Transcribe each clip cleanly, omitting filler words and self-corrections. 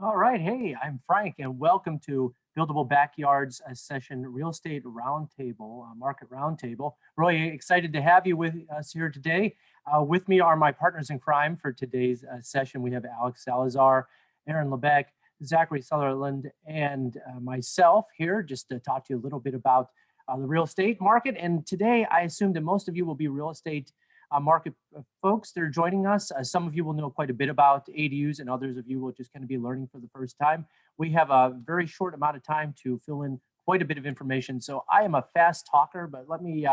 All right. Hey, I'm Frank, and welcome to Buildable Backyards session real estate roundtable, market roundtable. Really excited to have you with us here today. With me are my partners in crime for today's session. We have Alex Salazar, Aaron Lebec, Zachary Sutherland, and myself here just to talk to you a little bit about the real estate market. And today, I assume that most of you will be real estate market folks that are joining us. Some of you will know quite a bit about ADUs, and others of you will just kind of be learning for the first time. We have a very short amount of time to fill in quite a bit of information. So I am a fast talker, but let me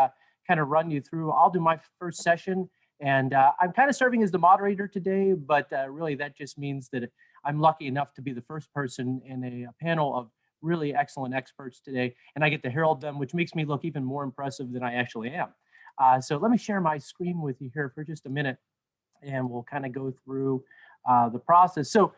kind of run you through. I'll do my first session, and I'm kind of serving as the moderator today, but really that just means that I'm lucky enough to be the first person in a panel of really excellent experts today, and I get to herald them, which makes me look even more impressive than I actually am. So let me share my screen with you here for just a minute, and we'll kind of go through the process. So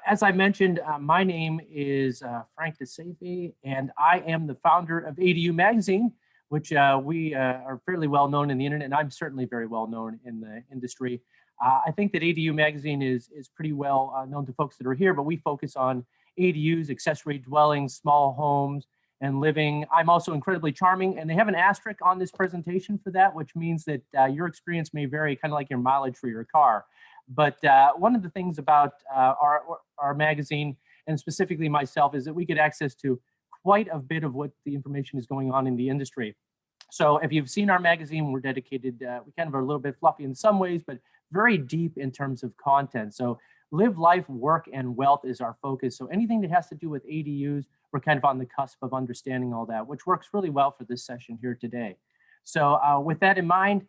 as I mentioned, my name is Frank DeSafe, and I am the founder of ADU Magazine, which we are fairly well known in the internet, and I'm certainly very well known in the industry. I think that ADU Magazine is pretty well known to folks that are here, but we focus on ADUs, accessory dwellings, small homes, and living. I'm also incredibly charming, and they have an asterisk on this presentation for that, which means that your experience may vary, kind of like your mileage for your car. But one of the things about our magazine, and specifically myself, is that we get access to quite a bit of what the information is going on in the industry. So if you've seen our magazine, we're dedicated, we kind of are a little bit fluffy in some ways, but very deep in terms of content. So live life, work, and wealth is our focus. So anything that has to do with ADUs, we're kind of on the cusp of understanding all that, which works really well for this session here today. So with that in mind,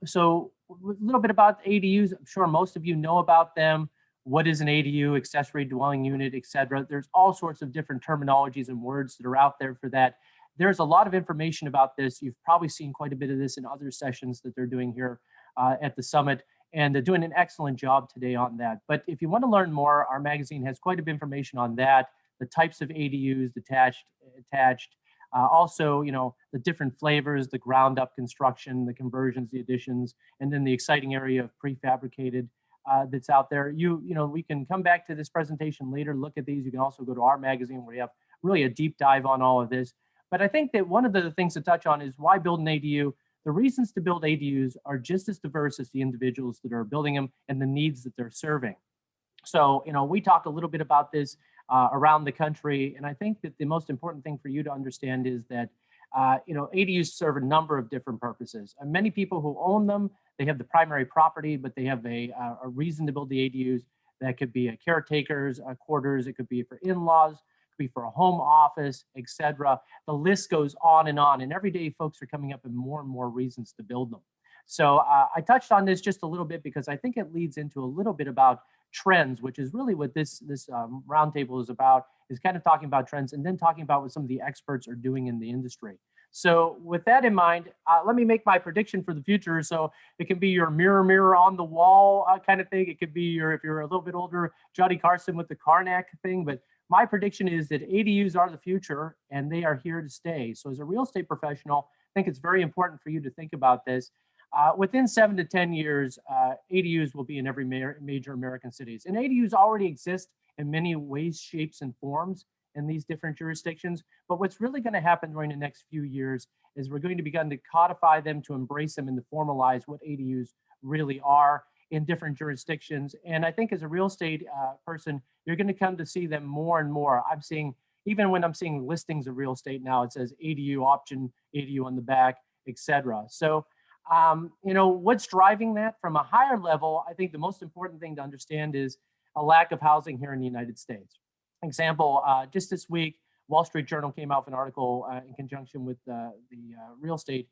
so a little bit about ADUs. I'm sure most of you know about them. What is an ADU, accessory dwelling unit, et cetera? There's all sorts of different terminologies and words that are out there for that. There's a lot of information about this. You've probably seen quite a bit of this in other sessions that they're doing here at the summit, and they're doing an excellent job today on that. But if you want to learn more, our magazine has quite a bit of information on that, the types of ADUs, attached, also, you know, the different flavors, the ground up construction, the conversions, the additions, and then the exciting area of prefabricated that's out there. You know, we can come back to this presentation later, look at these. You can also go to our magazine where you have really a deep dive on all of this. But I think that one of the things to touch on is why build an ADU. The reasons to build ADUs are just as diverse as the individuals that are building them and the needs that they're serving. So, you know, we talk a little bit about this around the country, and I think that the most important thing for you to understand is that, you know, ADUs serve a number of different purposes. And many people who own them, they have the primary property, but they have a reason to build the ADUs. That could be a caretaker's quarters, it could be for in-laws, be for a home office, etc. The list goes on, and every day folks are coming up with more and more reasons to build them. So I touched on this just a little bit because I think it leads into a little bit about trends, which is really what this roundtable is about, is kind of talking about trends and then talking about what some of the experts are doing in the industry. So with that in mind, let me make my prediction for the future. So it can be your mirror on the wall kind of thing. It could be your, if you're a little bit older, Johnny Carson with the Karnak thing. But my prediction is that ADUs are the future and they are here to stay. So as a real estate professional, I think it's very important for you to think about this. Within 7 to 10 years, ADUs will be in every major American cities. And ADUs already exist in many ways, shapes, and forms in these different jurisdictions. But what's really going to happen during the next few years is we're going to begin to codify them, to embrace them, and to formalize what ADUs really are in different jurisdictions. And I think as a real estate person, you're going to come to see them more and more. I'm seeing, even when I'm seeing listings of real estate now, it says ADU option, ADU on the back, etc. So, you know, what's driving that from a higher level? I think the most important thing to understand is a lack of housing here in the United States. Example, just this week, Wall Street Journal came out with an article in conjunction with the Real Estate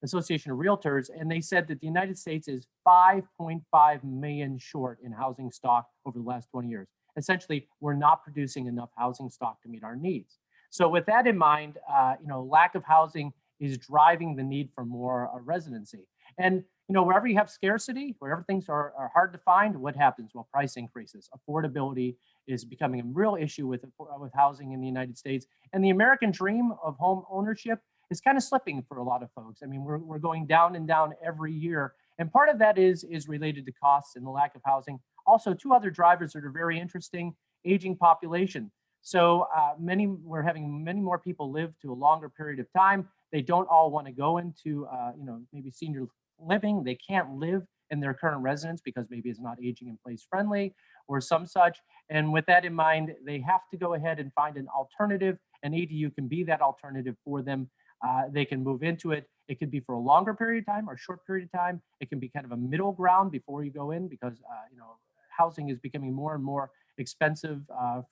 Association of Realtors, and they said that the United States is 5.5 million short in housing stock over the last 20 years. Essentially, we're not producing enough housing stock to meet our needs. So with that in mind, you know, lack of housing is driving the need for more residency. And, you know, wherever you have scarcity, wherever things are hard to find, what happens? Well, price increases. Affordability is becoming a real issue with housing in the United States. And the American dream of home ownership is kind of slipping for a lot of folks. I mean, we're going down and down every year. And part of that is related to costs and the lack of housing. Also, two other drivers that are very interesting aging population. So we're having many more people live to a longer period of time. They don't all want to go into, maybe senior living. They can't live in their current residence because maybe it's not aging in place friendly or some such. And with that in mind, they have to go ahead and find an alternative. An ADU can be that alternative for them. They can move into it. It could be for a longer period of time or a short period of time. It can be kind of a middle ground before you go in because, housing is becoming more and more expensive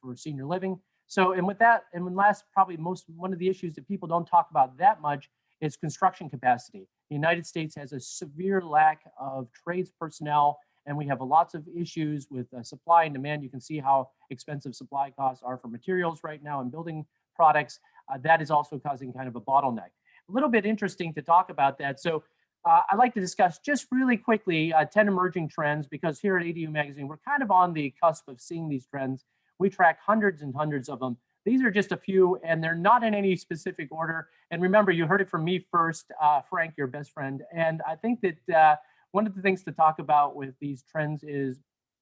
for senior living. So, and with that, and when last, probably one of the issues that people don't talk about that much is construction capacity. The United States has a severe lack of trades personnel, and we have lots of issues with supply and demand. You can see how expensive supply costs are for materials right now and building products. That is also causing kind of a bottleneck. A little bit interesting to talk about that. So I'd like to discuss just really quickly 10 emerging trends, because here at ADU Magazine, we're kind of on the cusp of seeing these trends. We track hundreds and hundreds of them. These are just a few, and they're not in any specific order. And remember, you heard it from me first, Frank, your best friend. And I think that one of the things to talk about with these trends is,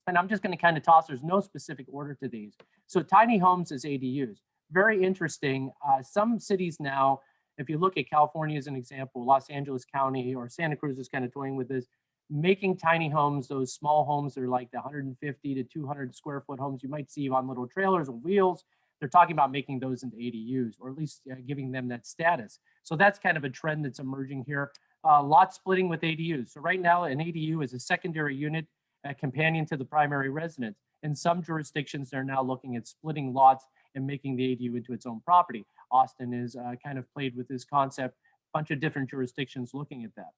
and I'm just going to kind of toss, there's no specific order to these. So tiny homes as ADUs, very interesting. Some cities now, if you look at California as an example, Los Angeles County or Santa Cruz is kind of toying with this, making tiny homes, those small homes that are like the 150 to 200 square foot homes you might see on little trailers or wheels. They're talking about making those into ADUs, or at least giving them that status. So that's kind of a trend that's emerging here. Lot splitting with ADUs. So right now, an ADU is a secondary unit, a companion to the primary residence. In some jurisdictions, they're now looking at splitting lots and making the ADU into its own property. Austin is kind of played with this concept. A bunch of different jurisdictions looking at that.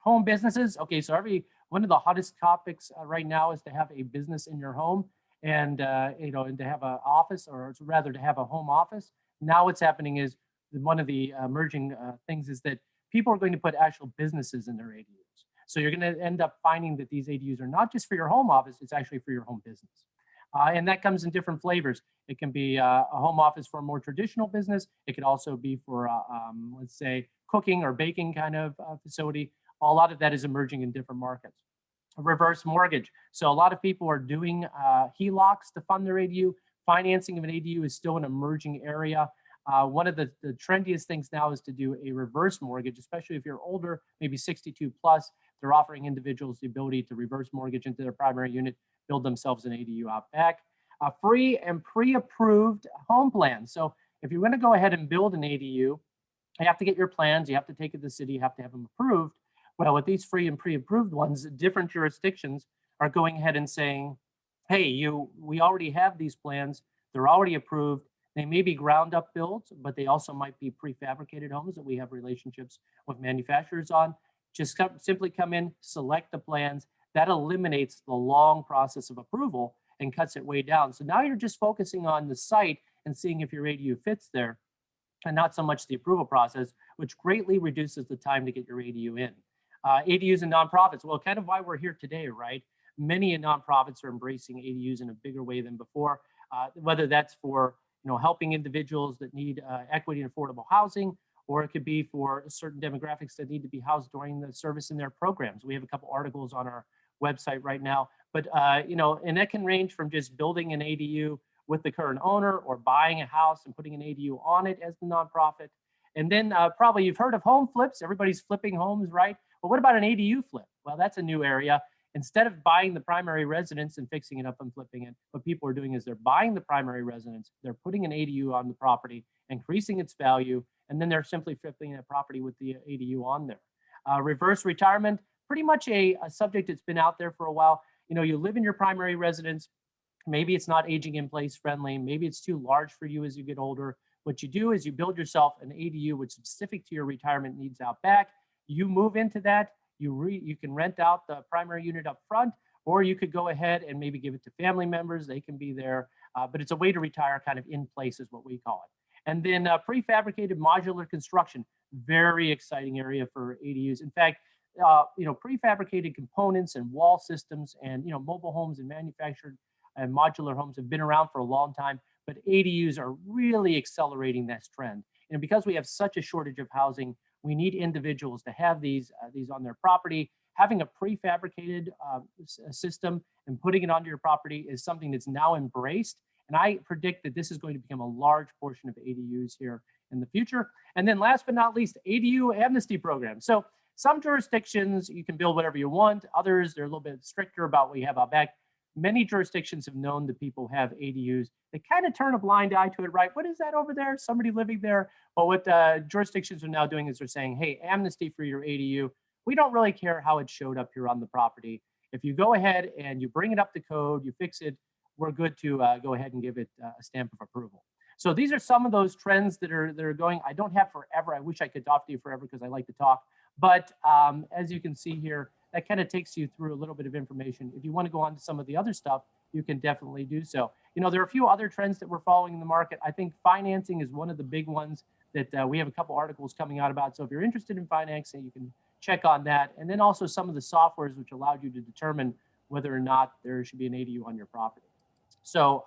Home businesses. Okay, so one of the hottest topics right now is to have a business in your home, and and to have an office, or rather to have a home office. Now what's happening is one of the emerging things is that people are going to put actual businesses in their ADUs. So you're going to end up finding that these ADUs are not just for your home office, it's actually for your home business. And that comes in different flavors. It can be a home office for a more traditional business. It could also be for, let's say, cooking or baking kind of facility. A lot of that is emerging in different markets. A reverse mortgage. So a lot of people are doing HELOCs to fund their ADU. Financing of an ADU is still an emerging area. One of the trendiest things now is to do a reverse mortgage, especially if you're older, maybe 62 plus. They're offering individuals the ability to reverse mortgage into their primary unit, build themselves an ADU out back. Free and pre-approved home plans. So if you're going to go ahead and build an ADU, you have to get your plans, you have to take it to the city, you have to have them approved. Well, with these free and pre-approved ones, different jurisdictions are going ahead and saying, hey, we already have these plans, they're already approved. They may be ground up builds, but they also might be prefabricated homes that we have relationships with manufacturers on. Just simply come in, select the plans. That eliminates the long process of approval and cuts it way down. So now you're just focusing on the site and seeing if your ADU fits there, and not so much the approval process, which greatly reduces the time to get your ADU in. ADUs and nonprofits, well, kind of why we're here today, right? Many nonprofits are embracing ADUs in a bigger way than before, whether that's for helping individuals that need equity and affordable housing, or it could be for certain demographics that need to be housed during the service in their programs. We have a couple articles on our website right now, but and that can range from just building an ADU with the current owner, or buying a house and putting an ADU on it as the nonprofit. And then probably you've heard of home flips. Everybody's flipping homes, right? Well, what about an ADU flip? Well, that's a new area. Instead of buying the primary residence and fixing it up and flipping it, what people are doing is they're buying the primary residence, they're putting an ADU on the property, increasing its value, and then they're simply flipping that property with the ADU on there. Reverse retirement, pretty much a subject that's been out there for a while. You live in your primary residence, maybe it's not aging in place friendly, maybe it's too large for you as you get older. What you do is you build yourself an ADU which is specific to your retirement needs out back. You move into that, you can rent out the primary unit up front, or you could go ahead and maybe give it to family members. They can be there, but it's a way to retire kind of in place is what we call it. And then prefabricated modular construction, very exciting area for ADUs. In fact, prefabricated components and wall systems and mobile homes and manufactured and modular homes have been around for a long time, but ADUs are really accelerating this trend. And because we have such a shortage of housing, we need individuals to have these on their property. Having a prefabricated system and putting it onto your property is something that's now embraced. And And I predict that this is going to become a large portion of ADUs here in the future. And then last but not least, ADU amnesty program. So some jurisdictions, you can build whatever you want. Others, they're a little bit stricter about what you have out back. Many jurisdictions have known that people have ADUs. They kind of turn a blind eye to it, right? What is that over there? Somebody living there? Well, what jurisdictions are now doing is they're saying, hey, amnesty for your ADU. We don't really care how it showed up here on the property. If you go ahead and you bring it up to code, you fix it, we're good to go ahead and give it a stamp of approval. So these are some of those trends that are going. I don't have forever. I wish I could talk to you forever because I like to talk. But as you can see here, that kind of takes you through a little bit of information. If you want to go on to some of the other stuff, you can definitely do so. You know, there are a few other trends that we're following in the market. I think financing is one of the big ones that we have a couple articles coming out about. So if you're interested in financing, you can check on that. And then also some of the softwares which allowed you to determine whether or not there should be an ADU on your property. So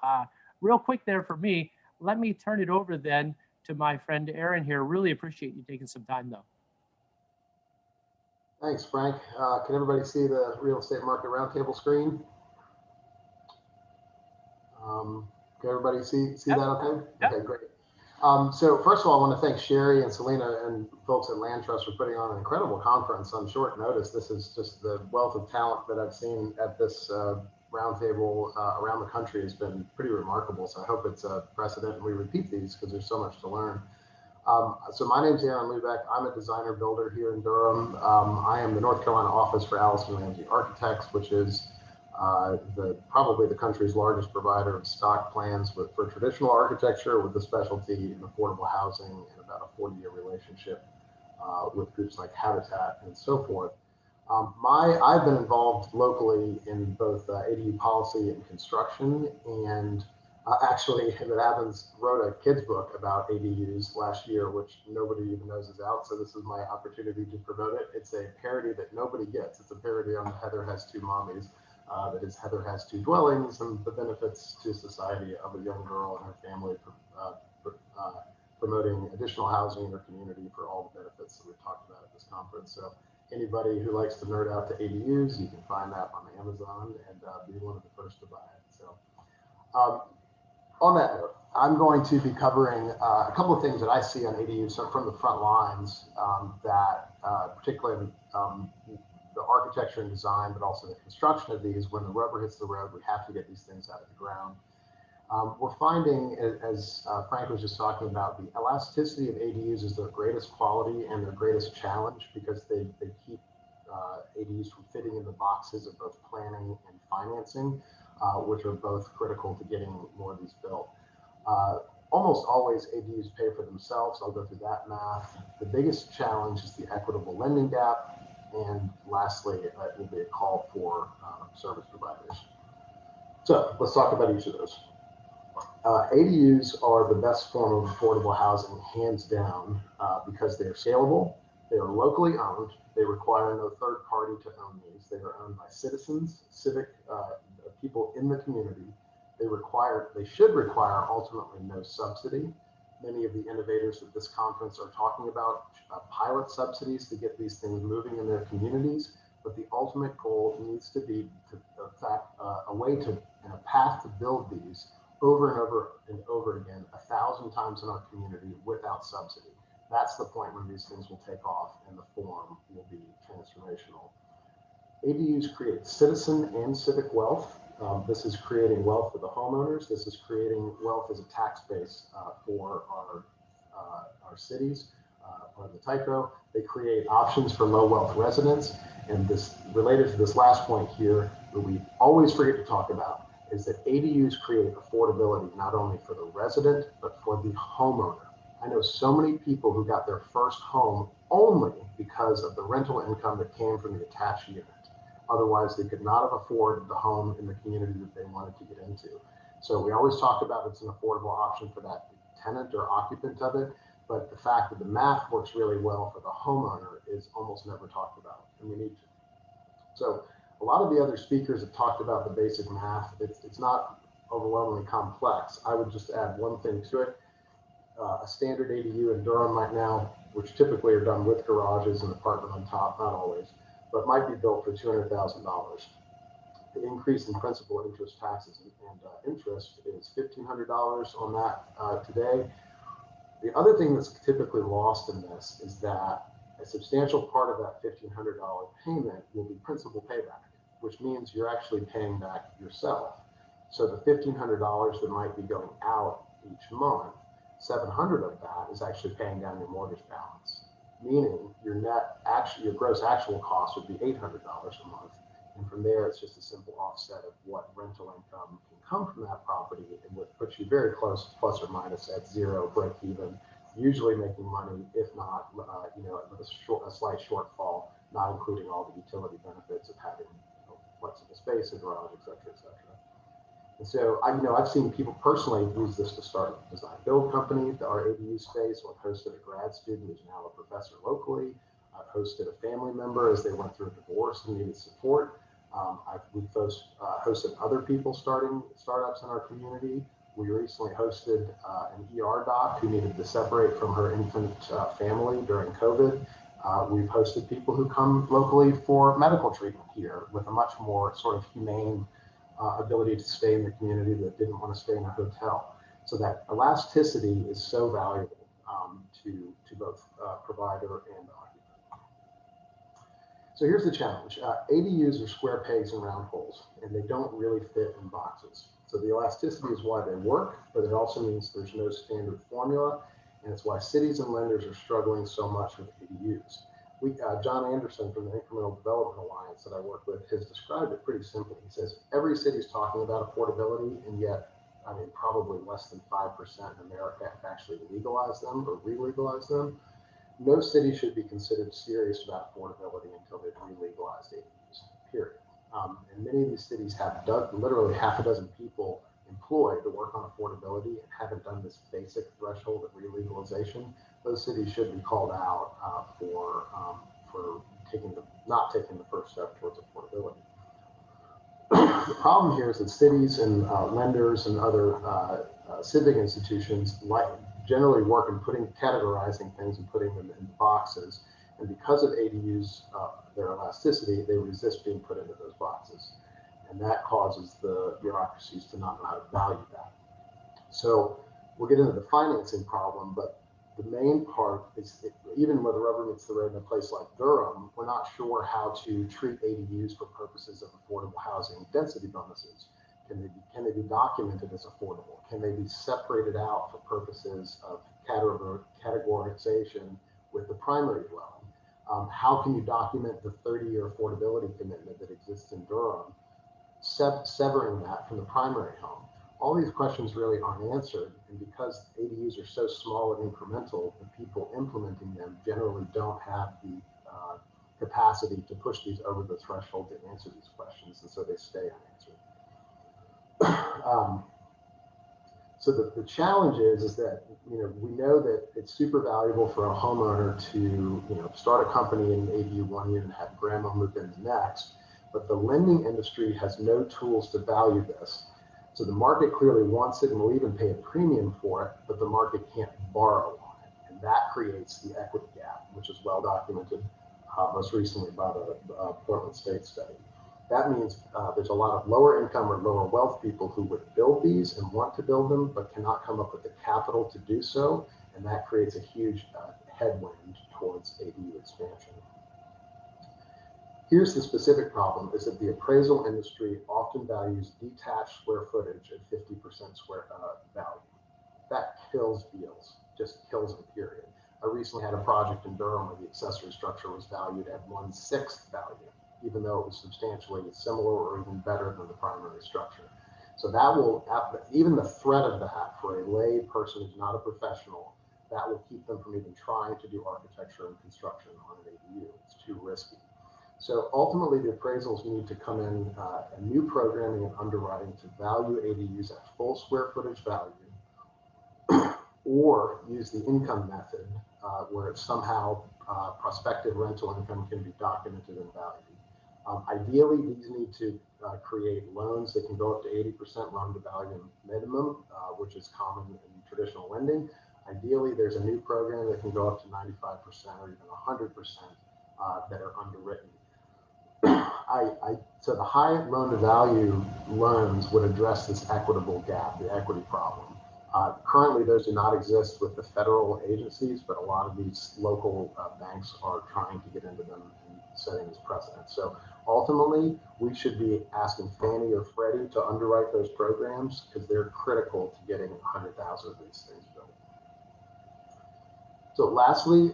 real quick there for me, let me turn it over then to my friend Aaron here. Really appreciate you taking some time though. Thanks, Frank. Can everybody see the real estate market roundtable screen? Can everybody see Yep. that okay? Yep. Okay, great. So first of all, I want to thank Sherry and Selena and folks at Land Trust for putting on an incredible conference on short notice. This is just the wealth of talent that I've seen at this roundtable around the country has been pretty remarkable. So I hope it's a precedent and we repeat these because there's so much to learn. So my name's Aaron Lubeck. I'm a designer builder here in Durham. I am the North Carolina office for Allison Ramsey Architects, which is probably the country's largest provider of stock plans for traditional architecture with a specialty in affordable housing and about a 40-year relationship with groups like Habitat and so forth. I've been involved locally in both ADU policy and construction, and actually, if it happens, wrote a kid's book about ADUs last year, which nobody even knows is out. So this is my opportunity to promote it. It's a parody that nobody gets. It's a parody on Heather Has Two Mommies. That is, Heather Has Two Dwellings and the benefits to society of a young girl and her family promoting additional housing in her community for all the benefits that we've talked about at this conference. So anybody who likes to nerd out to ADUs, you can find that on Amazon and be one of the first to buy it. So on that note, I'm going to be covering a couple of things that I see on ADUs from the front lines that particularly the architecture and design, but also the construction of these. When the rubber hits the road, we have to get these things out of the ground. We're finding, as Frank was just talking about, the elasticity of ADUs is their greatest quality and their greatest challenge because they keep ADUs from fitting in the boxes of both planning and financing, which are both critical to getting more of these built. Almost always ADUs pay for themselves. I'll go through that math. The biggest challenge is the equitable lending gap. And lastly, it will be a call for service providers. So let's talk about each of those. ADUs are the best form of affordable housing, hands down, because they are scalable, they are locally owned, they require no third party to own these. They are owned by citizens, civic people in the community. They should require ultimately no subsidy. Many of the innovators at this conference are talking about pilot subsidies to get these things moving in their communities, but the ultimate goal needs to be a way to and a path to build these over and over and over again 1,000 times in our community without subsidy. That's the point when these things will take off and the form will be transformational. ADUs create citizen and civic wealth. This is creating wealth for the homeowners. This is creating wealth as a tax base for our cities. Part of the typo, they create options for low wealth residents. And this related to this last point here, that we always forget to talk about, is that ADUs create affordability not only for the resident, but for the homeowner. I know so many people who got their first home only because of the rental income that came from the attached unit. Otherwise, they could not have afforded the home in the community that they wanted to get into. So we always talk about it's an affordable option for that tenant or occupant of it, but the fact that the math works really well for the homeowner is almost never talked about, and we need to. So a lot of the other speakers have talked about the basic math. It's not overwhelmingly complex. I would just add one thing to it. A standard ADU in Durham right now, which typically are done with garages and apartment on top, not always, but might be built for $200,000. The increase in principal, interest, taxes, and interest is $1,500 on that today. The other thing that's typically lost in this is that a substantial part of that $1,500 payment will be principal payback, which means you're actually paying back yourself. So the $1,500 that might be going out each month, 700 of that is actually paying down your mortgage balance, meaning your your gross actual cost would be $800 a month. And from there, it's just a simple offset of what rental income can come from that property, and what puts you very close, plus or minus at zero, break even, usually making money, if not, with a slight shortfall, not including all the utility benefits of having flexible space, a garage, et cetera, et cetera. And so, I've seen people personally use this to start a design build company, our ADU space. I've hosted a grad student who's now a professor locally. I've hosted a family member as they went through a divorce and needed support. We've hosted other people starting startups in our community. We recently hosted an ER doc who needed to separate from her infant family during COVID. We've hosted people who come locally for medical treatment here with a much more sort of humane ability to stay in the community that didn't want to stay in a hotel. So that elasticity is so valuable to both provider and occupant. So here's the challenge. ADUs are square pegs and round holes, and they don't really fit in boxes. So the elasticity is why they work, but it also means there's no standard formula, and it's why cities and lenders are struggling so much with ADUs. John Anderson from the Incremental Development Alliance that I work with has described it pretty simply. He says every city is talking about affordability, and yet, probably less than 5% in America have actually legalized them or re-legalized them. No city should be considered serious about affordability until they've re-legalized ADUs, period. And many of these cities have literally half a dozen people employed to work on affordability and haven't done this basic threshold of re-legalization. Those cities should be called out for not taking the first step towards affordability. The problem here is that cities and lenders and other civic institutions generally work in categorizing things and putting them in boxes. And because of ADUs, their elasticity, they resist being put into those boxes. And that causes the bureaucracies to not know how to value that. So we'll get into the financing problem, but the main part is even where the rubber meets the road in a place like Durham, we're not sure how to treat ADUs for purposes of affordable housing density bonuses. Can they be documented as affordable? Can they be separated out for purposes of categorization with the primary dwelling? How can you document the 30-year affordability commitment that exists in Durham, severing that from the primary home? All these questions really aren't answered, and because ADUs are so small and incremental, the people implementing them generally don't have the capacity to push these over the threshold to answer these questions, and so they stay unanswered. So the challenge is that we know that it's super valuable for a homeowner to start a company in ADU one year and have grandma move in the next, but the lending industry has no tools to value this. So the market clearly wants it and will even pay a premium for it, but the market can't borrow on it, and that creates the equity gap, which is well documented most recently by the Portland State study. That means there's a lot of lower income or lower wealth people who would build these and want to build them, but cannot come up with the capital to do so. And that creates a huge headwind towards ADU expansion. Here's the specific problem, is that the appraisal industry often values detached square footage at 50% square value. That kills deals, just kills them, period. I recently had a project in Durham where the accessory structure was valued at 1/6 value, even though it was substantially similar or even better than the primary structure. So that will, even the threat of that for a lay person who's not a professional, that will keep them from even trying to do architecture and construction on an ADU. It's too risky. So ultimately, the appraisals need to come in a new programming and underwriting to value ADUs at full square footage value, or use the income method where it's somehow prospective rental income can be documented and valued. Ideally, these need to create loans that can go up to 80% loan to value minimum, which is common in traditional lending. Ideally, there's a new program that can go up to 95% or even 100% that are underwritten. So the high loan to value loans would address this equitable gap, the equity problem. Currently, those do not exist with the federal agencies, but a lot of these local banks are trying to get into them and setting this precedent. So ultimately, we should be asking Fannie or Freddie to underwrite those programs because they're critical to getting 100,000 of these things built. So lastly,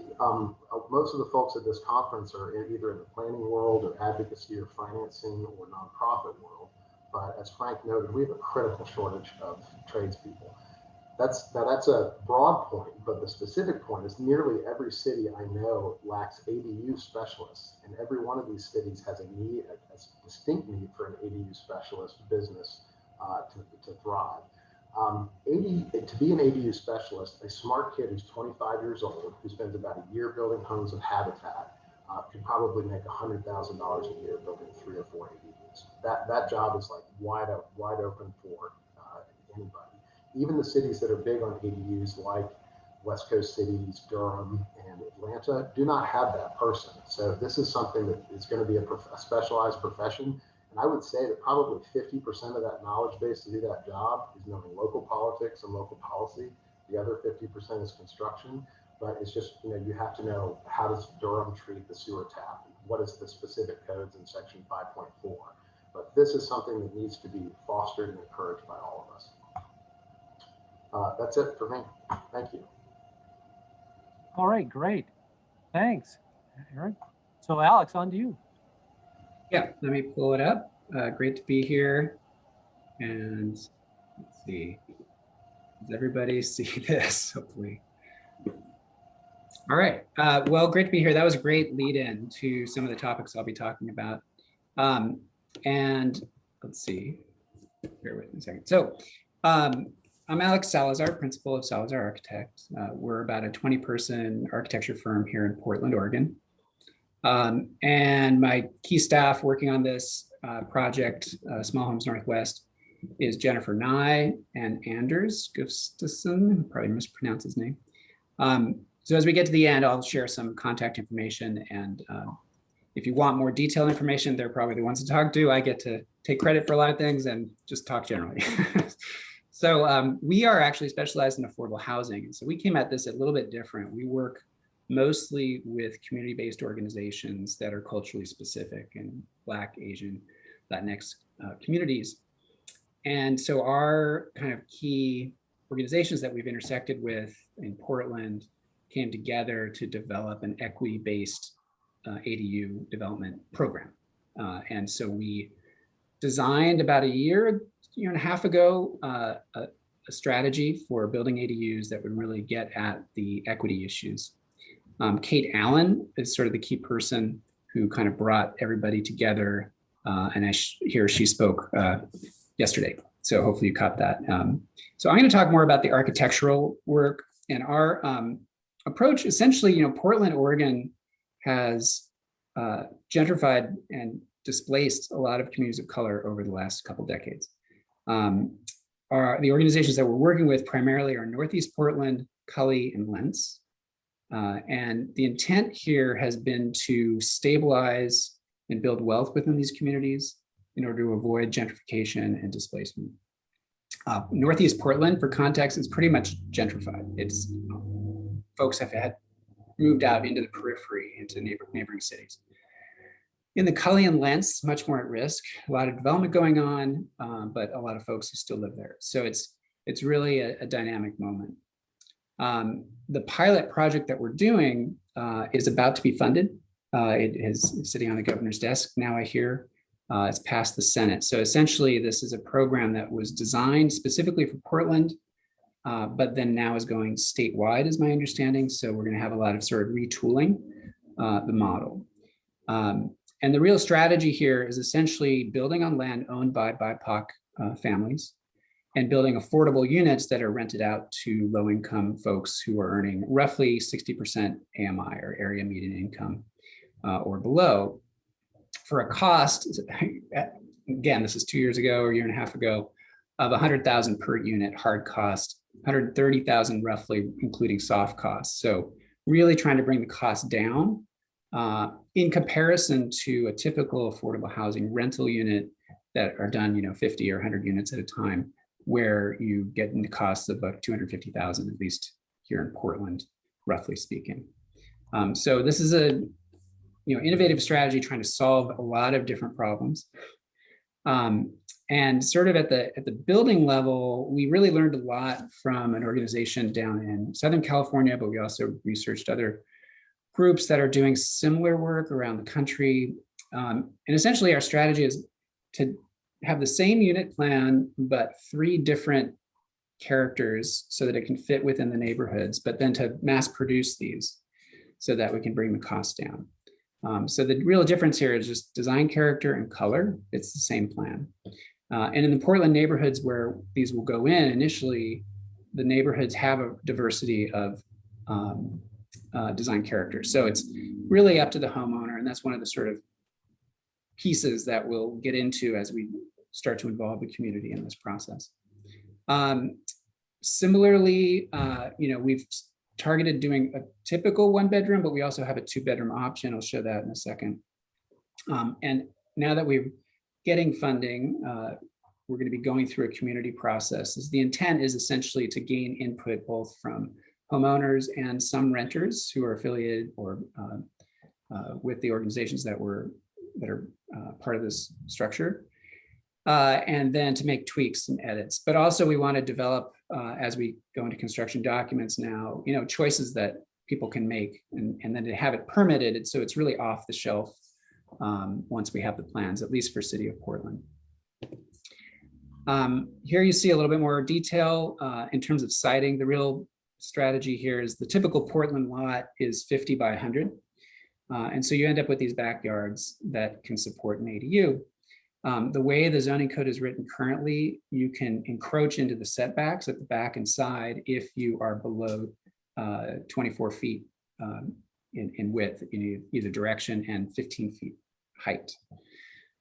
most of the folks at this conference are either in the planning world or advocacy or financing or nonprofit world. But as Frank noted, we have a critical shortage of tradespeople. That's a broad point, but the specific point is nearly every city I know lacks ADU specialists, and every one of these cities has a need, a distinct need for an ADU specialist business to thrive. To be an ADU specialist, a smart kid who's 25 years old, who spends about a year building homes of habitat, can probably make $100,000 a year building 3 or 4 ADUs. That job is like wide open for anybody. Even the cities that are big on ADUs, like West Coast cities, Durham, and Atlanta, do not have that person. So this is something that is going to be a specialized profession. And I would say that probably 50% of that knowledge base to do that job is knowing local politics and local policy. The other 50% is construction. But it's just, you have to know, how does Durham treat the sewer tap? What is the specific codes in section 5.4? But this is something that needs to be fostered and encouraged by all of us. That's it for me. Thank you. All right, great. Thanks, Aaron. So Alex, on to you. Yeah, let me pull it up. Great to be here. And let's see, does everybody see this? Hopefully. All right, well, great to be here. That was a great lead in to some of the topics I'll be talking about. And let's see, bear with me a second. So I'm Alex Salazar, principal of Salazar Architects. We're about a 20-person architecture firm here in Portland, Oregon. And my key staff working on this project, Small Homes Northwest, is Jennifer Nye and Anders Gustafsson, probably mispronounced his name. So as we get to the end, I'll share some contact information. And if you want more detailed information, they're probably the ones to talk to. I get to take credit for a lot of things and just talk generally. So we are actually specialized in affordable housing. And so we came at this a little bit different. We work mostly with community-based organizations that are culturally specific in Black, Asian, Latinx communities. And so our kind of key organizations that we've intersected with in Portland came together to develop an equity-based ADU development program. And so we designed about a year and a half ago, a strategy for building ADUs that would really get at the equity issues. Kate Allen is sort of the key person who kind of brought everybody together. And she spoke yesterday. So hopefully you caught that. So I'm going to talk more about the architectural work and our approach. Essentially, Portland, Oregon has gentrified and displaced a lot of communities of color over the last couple decades. The organizations that we're working with primarily are Northeast Portland, Cully, and Lentz. And the intent here has been to stabilize and build wealth within these communities in order to avoid gentrification and displacement. Northeast Portland, for context, is pretty much gentrified. It's folks have had moved out into the periphery, into neighboring cities. In the Cully and Lentz, much more at risk. A lot of development going on, but a lot of folks who still live there. So it's really a dynamic moment. The pilot project that we're doing is about to be funded. It is sitting on the governor's desk now, I hear. It's passed the Senate. So essentially, this is a program that was designed specifically for Portland, but then now is going statewide, is my understanding. So we're going to have a lot of sort of retooling the model. And the real strategy here is essentially building on land owned by BIPOC families and building affordable units that are rented out to low-income folks who are earning roughly 60% AMI, or area median income, or below, for a cost, again, this is 2 years ago or a year and a half ago, of $100,000 per unit hard cost, $130,000 roughly, including soft costs. So really trying to bring the cost down in comparison to a typical affordable housing rental unit that are done, 50 or 100 units at a time, where you get into costs of about 250,000, at least here in Portland, roughly speaking. So this is a innovative strategy trying to solve a lot of different problems. And sort of at the building level, we really learned a lot from an organization down in Southern California, but we also researched other groups that are doing similar work around the country. And essentially our strategy is to have the same unit plan, but 3 different characters so that it can fit within the neighborhoods, but then to mass produce these so that we can bring the cost down. So the real difference here is just design character and color. It's the same plan. And in the Portland neighborhoods where these will go in initially, the neighborhoods have a diversity of design characters. So it's really up to the homeowner. And that's one of the sort of pieces that we'll get into as we start to involve the community in this process. Similarly, we've targeted doing a typical 1-bedroom, but we also have a 2-bedroom option. I'll show that in a second. And now that we're getting funding, we're going to be going through a community process. The intent is essentially to gain input both from homeowners and some renters who are affiliated or with the organizations that are part of this structure. And then to make tweaks and edits. But also we want to develop, as we go into construction documents now, choices that people can make and then to have it permitted. So it's really off the shelf once we have the plans, at least for City of Portland. Here you see a little bit more detail in terms of siding. The real strategy here is the typical Portland lot is 50 by 100. And so you end up with these backyards that can support an ADU. The way the zoning code is written currently, you can encroach into the setbacks at the back and side if you are below 24 feet in width in either direction and 15 feet height.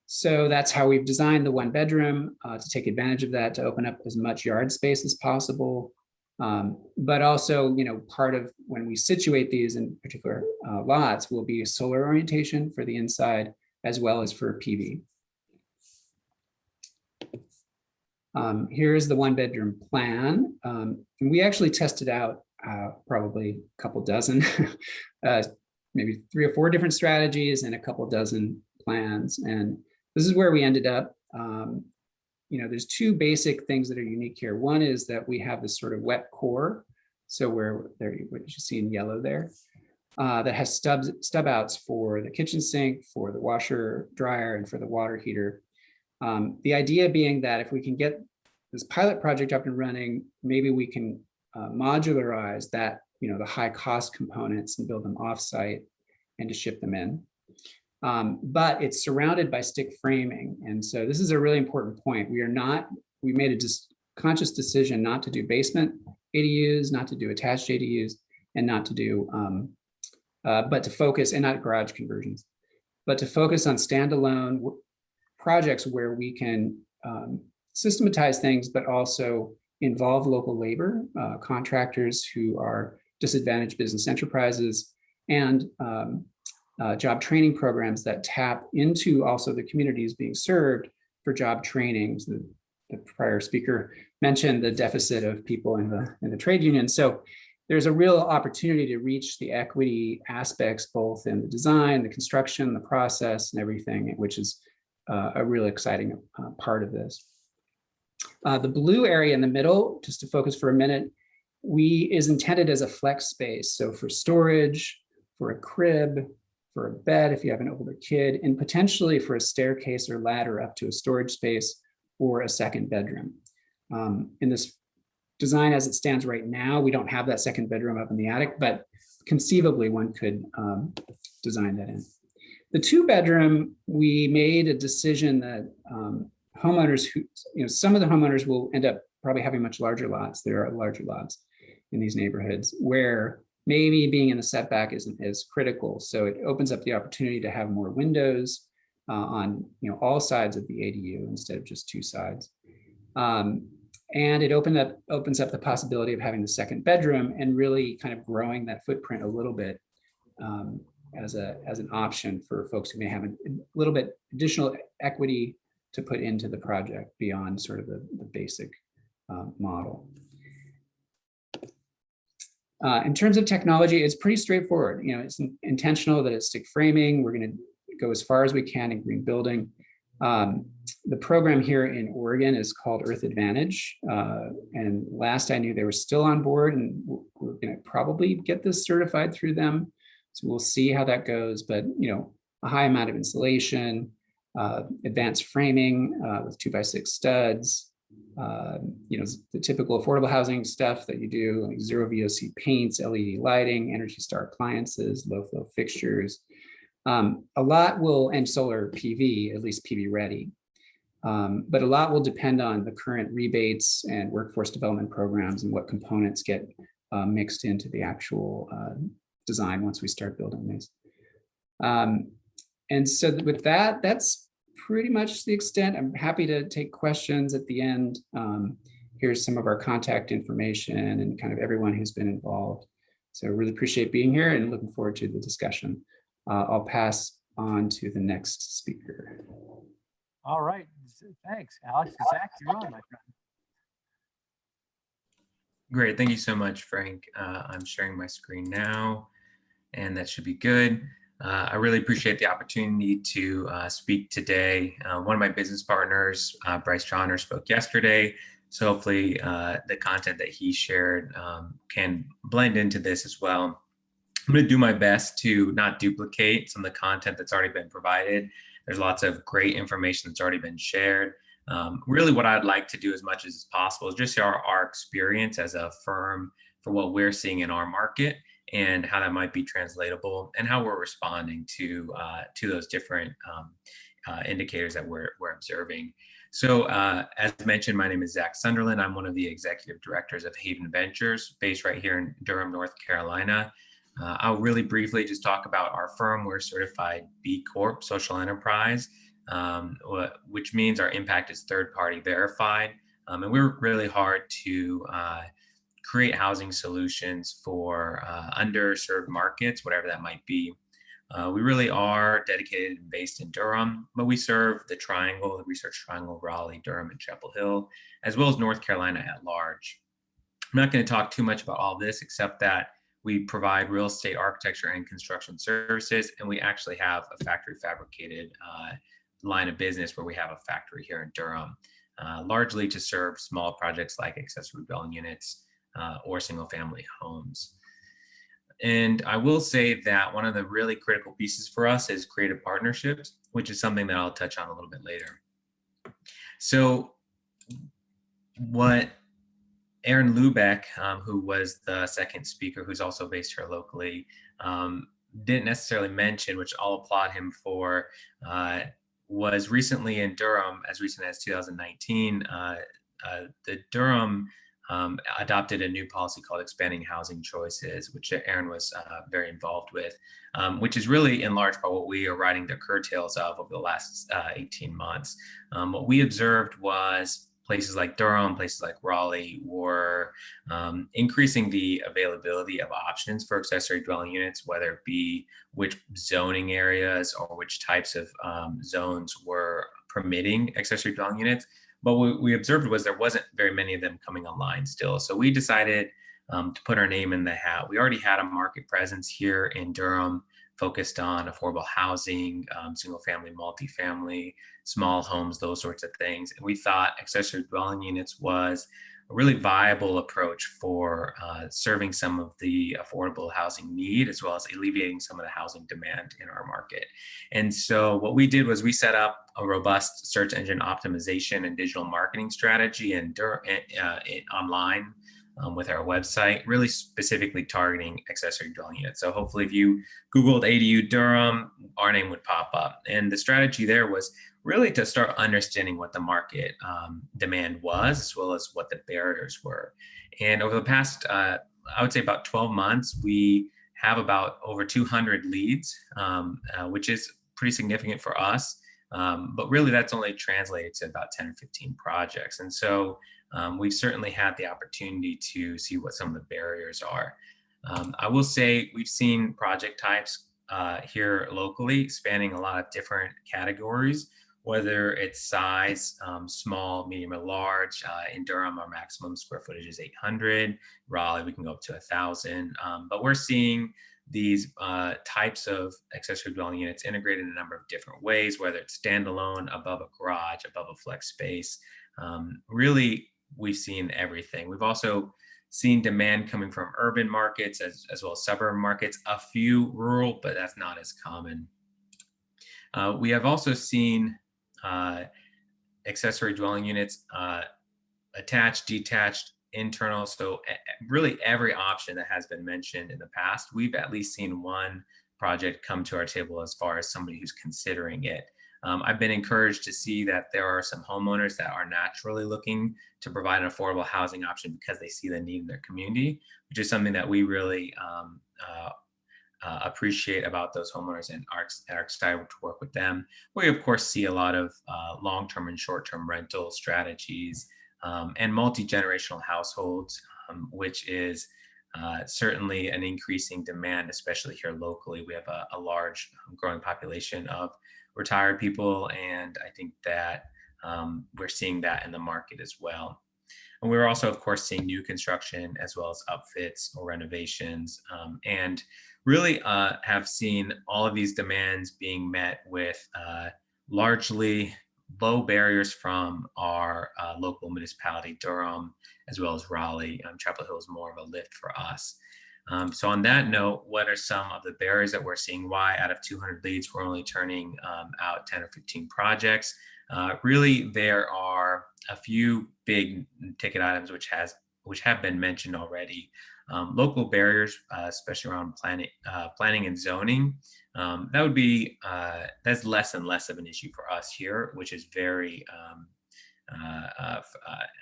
So that's how we've designed the 1-bedroom to take advantage of that, to open up as much yard space as possible. But also, part of when we situate these in particular lots will be a solar orientation for the inside as well as for PV. Here's the 1-bedroom plan. And we actually tested out probably a couple dozen, maybe 3 or 4 different strategies and a couple dozen plans. And this is where we ended up. There's 2 basic things that are unique here. One is that we have this sort of wet core. So where there, what you see in yellow there, that has stub outs for the kitchen sink, for the washer dryer, and for the water heater. The idea being that if we can get this pilot project up and running, maybe we can modularize that, the high cost components and build them offsite and to ship them in. But it's surrounded by stick framing. And so this is a really important point. We made a conscious decision not to do basement ADUs, not to do attached ADUs, and not to do, but to focus, and not garage conversions, but to focus on standalone projects where we can systematize things, but also involve local labor, contractors who are disadvantaged business enterprises, and job training programs that tap into also the communities being served for job trainings. The prior speaker mentioned the deficit of people in the trade union. So there's a real opportunity to reach the equity aspects, both in the design, the construction, the process, and everything, which is a really exciting part of this. The blue area in the middle, just to focus for a minute, is intended as a flex space. So for storage, for a crib, for a bed if you have an older kid, and potentially for a staircase or ladder up to a storage space or a second bedroom. In this design as it stands right now, we don't have that second bedroom up in the attic, but conceivably one could design that in. The 2-bedroom, we made a decision that homeowners who, some of the homeowners will end up probably having much larger lots. There are larger lots in these neighborhoods where maybe being in the setback isn't as critical. So it opens up the opportunity to have more windows on all sides of the ADU instead of just 2 sides. And it opens up the possibility of having the second bedroom and really kind of growing that footprint a little bit as an option for folks who may have a little bit additional equity to put into the project beyond sort of the basic model. In terms of technology, it's pretty straightforward. You know, it's intentional that it's stick framing. We're going to go as far as we can in green building. The program here in Oregon is called Earth Advantage. And last I knew they were still on board, and we're going to probably get this certified through them. So we'll see how that goes. But, you know, a high amount of insulation, advanced framing with 2x6 studs, you know, the typical affordable housing stuff that you do, like zero VOC paints, LED lighting, Energy Star appliances, low flow fixtures. A lot will, and solar PV, at least PV ready. But a lot will depend on the current rebates and workforce development programs and what components get mixed into the actual design once we start building these. And so with that, that's pretty much the extent. I'm happy to take questions at the end. Here's some of our contact information and kind of everyone who's been involved. So really appreciate being here and looking forward to the discussion. I'll pass on to the next speaker. All right, thanks, Alex. Zach, you're on, my friend. Great, thank you so much, Frank. I'm sharing my screen now, and that should be good. I really appreciate the opportunity to speak today. One of my business partners, Bryce Johnner, spoke yesterday, so hopefully the content that he shared can blend into this as well. I'm going to do my best to not duplicate some of the content that's already been provided. There's lots of great information that's already been shared. Really what I'd like to do as much as possible is just share our experience as a firm for what we're seeing in our market and how that might be translatable and how we're responding to those different indicators that we're observing. So as mentioned, my name is Zach Sunderland. I'm one of the executive directors of Haven Ventures, based right here in Durham, North Carolina. I'll really briefly just talk about our firm. We're certified B Corp social enterprise, which means our impact is third-party verified. And we're really hard to create housing solutions for underserved markets, whatever that might be. We really are dedicated and based in Durham, but we serve the Triangle, the Research Triangle, Raleigh, Durham, and Chapel Hill, as well as North Carolina at large. I'm not going to talk too much about all this, except that we provide real estate architecture and construction services, and we actually have a factory fabricated line of business where we have a factory here in Durham, largely to serve small projects like accessory dwelling units or single family homes. And I will say that one of the really critical pieces for us is creative partnerships, which is something that I'll touch on a little bit later. So what Aaron Lubeck, who was the second speaker, who's also based here locally, didn't necessarily mention, which I'll applaud him for, was recently in Durham, as recent as 2019, the Durham adopted a new policy called Expanding Housing Choices, which Aaron was very involved with, which is really in large part what we are riding the curtails of over the last 18 months. What we observed was places like Durham, places like Raleigh were increasing the availability of options for accessory dwelling units, whether it be which zoning areas or which types of zones were permitting accessory dwelling units. But what we observed was there wasn't very many of them coming online still. So we decided to put our name in the hat. We already had a market presence here in Durham focused on affordable housing, single family, multifamily, small homes, those sorts of things. And we thought accessory dwelling units was a really viable approach for serving some of the affordable housing need, as well as alleviating some of the housing demand in our market. And so what we did was we set up a robust search engine optimization and digital marketing strategy and online with our website, really specifically targeting accessory dwelling units. So hopefully if you Googled ADU Durham, our name would pop up. And the strategy there was really to start understanding what the market demand was, as well as what the barriers were. And over the past, I would say about 12 months, we have about over 200 leads, which is pretty significant for us. But really that's only translated to about 10 or 15 projects. And so we've certainly had the opportunity to see what some of the barriers are. I will say we've seen project types here locally, spanning a lot of different categories, whether it's size, small, medium, or large. In Durham, our maximum square footage is 800. Raleigh, we can go up to 1,000. But we're seeing these types of accessory dwelling units integrated in a number of different ways, whether it's standalone, above a garage, above a flex space. Really, we've seen everything. We've also seen demand coming from urban markets as well as suburban markets, a few rural, but that's not as common. We have also seen accessory dwelling units, attached, detached, internal. So really every option that has been mentioned in the past, we've at least seen one project come to our table as far as somebody who's considering it. I've been encouraged to see that there are some homeowners that are naturally looking to provide an affordable housing option because they see the need in their community, which is something that we really appreciate about those homeowners and are excited to work with them. We of course see a lot of long-term and short-term rental strategies and multi-generational households, which is certainly an increasing demand, especially here locally. We have a large growing population of retired people, and I think that we're seeing that in the market as well. And we're also, of course, seeing new construction as well as upfits or renovations, and really have seen all of these demands being met with largely low barriers from our local municipality, Durham, as well as Raleigh. Chapel Hill is more of a lift for us. So on that note, what are some of the barriers that we're seeing? Why out of 200 leads, we're only turning out 10 or 15 projects? Really, there are a few big ticket items which have been mentioned already. Local barriers, especially around planning and zoning. That would be, that's less and less of an issue for us here, which is very,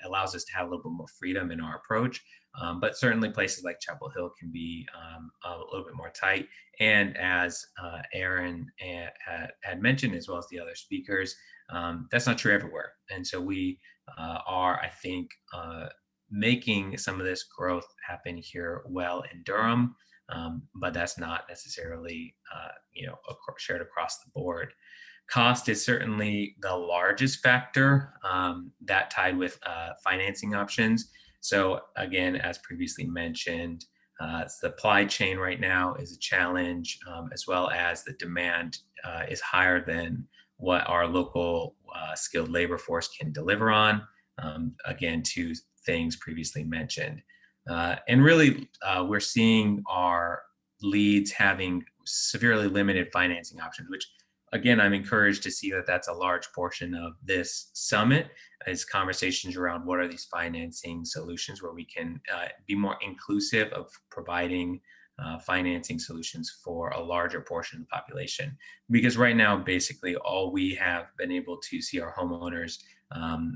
allows us to have a little bit more freedom in our approach. But certainly places like Chapel Hill can be a little bit more tight. And as Aaron had mentioned, as well as the other speakers, that's not true everywhere. And so we are, I think, making some of this growth happen here well in Durham, but that's not necessarily shared across the board. Cost is certainly the largest factor, that tied with financing options. So again, as previously mentioned, supply chain right now is a challenge, as well as the demand is higher than what our local skilled labor force can deliver on. Again, two things previously mentioned. And really, we're seeing our leads having severely limited financing options, which again, I'm encouraged to see that that's a large portion of this summit is conversations around what are these financing solutions where we can be more inclusive of providing financing solutions for a larger portion of the population. Because right now, basically all we have been able to see our homeowners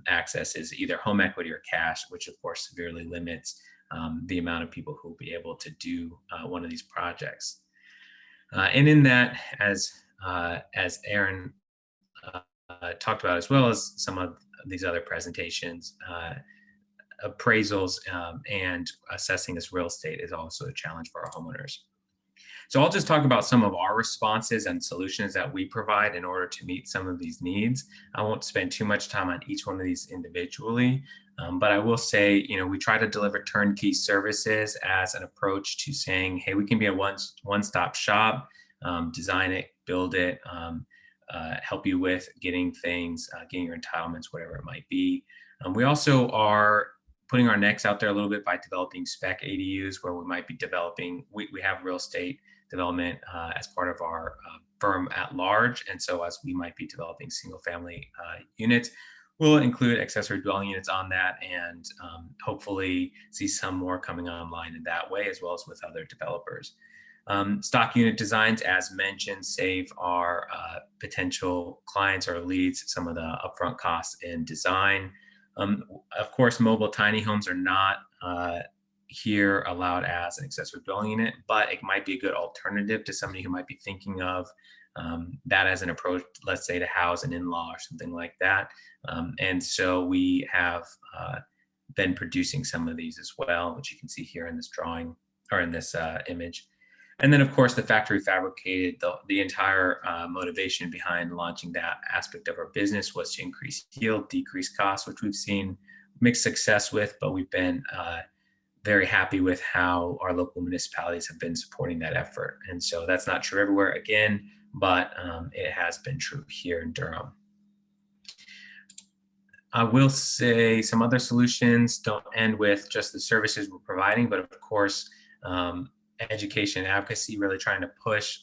access is either home equity or cash, which of course severely limits the amount of people who will be able to do one of these projects. And in that, as Aaron talked about, as well as some of these other presentations, appraisals and assessing this real estate is also a challenge for our homeowners. So I'll just talk about some of our responses and solutions that we provide in order to meet some of these needs. I won't spend too much time on each one of these individually, but I will say, we try to deliver turnkey services as an approach to saying, hey, we can be a one-stop shop, design it, build it, help you with getting things, getting your entitlements, whatever it might be. We also are putting our necks out there a little bit by developing spec ADUs where we might be developing, we have real estate development as part of our firm at large. And so as we might be developing single family units, we'll include accessory dwelling units on that and hopefully see some more coming online in that way, as well as with other developers. Stock unit designs, as mentioned, save our potential clients or leads some of the upfront costs in design. Of course, mobile tiny homes are not here allowed as an accessory dwelling unit, but it might be a good alternative to somebody who might be thinking of that as an approach, let's say to house an in-law or something like that. And so we have been producing some of these as well, which you can see here in this drawing or in this image. And then, of course, the factory fabricated, the entire motivation behind launching that aspect of our business was to increase yield, decrease costs, which we've seen mixed success with, but we've been very happy with how our local municipalities have been supporting that effort. And so that's not true everywhere, again, but it has been true here in Durham. I will say some other solutions don't end with just the services we're providing, but of course, education and advocacy, really trying to push